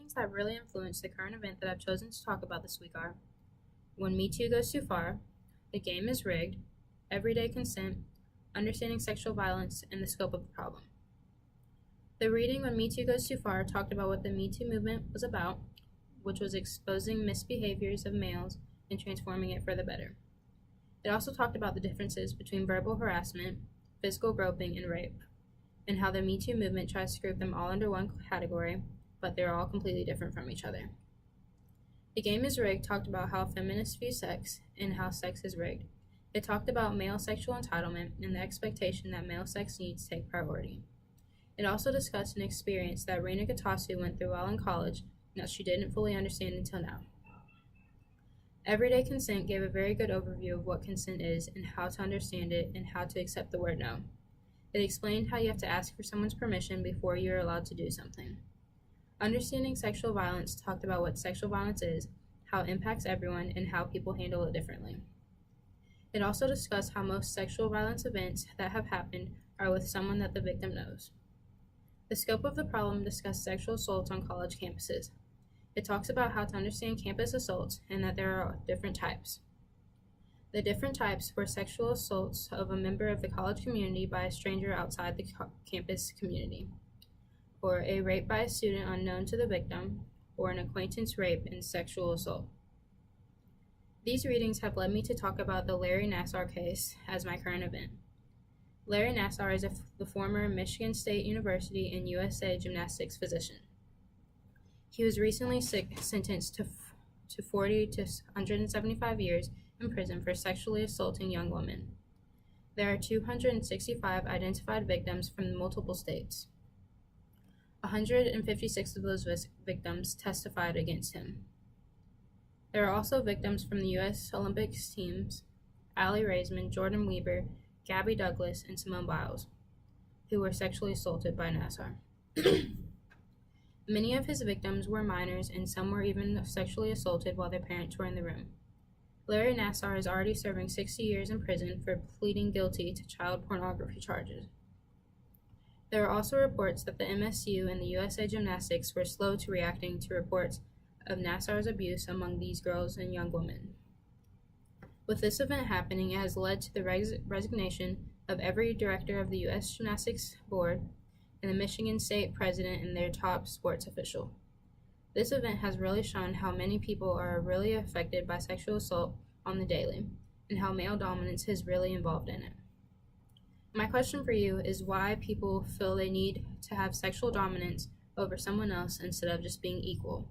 readings that really influenced the current event that I've chosen to talk about this week are When Me Too Goes Too Far, The Game is Rigged, Everyday Consent, Understanding Sexual Violence, and the Scope of the Problem. The reading When Me Too Goes Too Far talked about what the Me Too movement was about, which was exposing misbehaviors of males and transforming it for the better. It also talked about the differences between verbal harassment, physical groping, and rape, and how the Me Too movement tries to group them all under one category, but they're all completely different from each other. The Game is Rigged talked about how feminists view sex and how sex is rigged. It talked about male sexual entitlement and the expectation that male sex needs take priority. It also discussed an experience that Reina Gatasu went through while in college and that she didn't fully understand until now. Everyday Consent gave a very good overview of what consent is and how to understand it and how to accept the word no. It explained how you have to ask for someone's permission before you are allowed to do something. Understanding Sexual Violence talked about what sexual violence is, how it impacts everyone, and how people handle it differently. It also discussed how most sexual violence events that have happened are with someone that the victim knows. The Scope of the Problem discussed sexual assaults on college campuses. It talks about how to understand campus assaults and that there are different types. The different types were sexual assaults of a member of the college community by a stranger outside the campus community, or a rape by a student unknown to the victim, or an acquaintance rape and sexual assault. These readings have led me to talk about the Larry Nassar case as my current event. Larry Nassar is the former Michigan State University and USA gymnastics physician. He was recently sentenced to 40 to 175 years in prison for sexually assaulting young women. There are 265 identified victims from multiple states. 156 of those victims testified against him. There are also victims from the U.S. Olympics teams, Aly Raisman, Jordan Weber, Gabby Douglas, and Simone Biles, who were sexually assaulted by Nassar. Many of his victims were minors, and some were even sexually assaulted while their parents were in the room. Larry Nassar is already serving 60 years in prison for pleading guilty to child pornography charges. There are also reports that the MSU and the USA Gymnastics were slow to reacting to reports of Nassar's abuse among these girls and young women. With this event happening, it has led to the resignation of every director of the U.S. Gymnastics Board and the Michigan State President and their top sports official. This event has really shown how many people are really affected by sexual assault on the daily, and how male dominance is really involved in it. My question for you is why people feel they need to have sexual dominance over someone else instead of just being equal.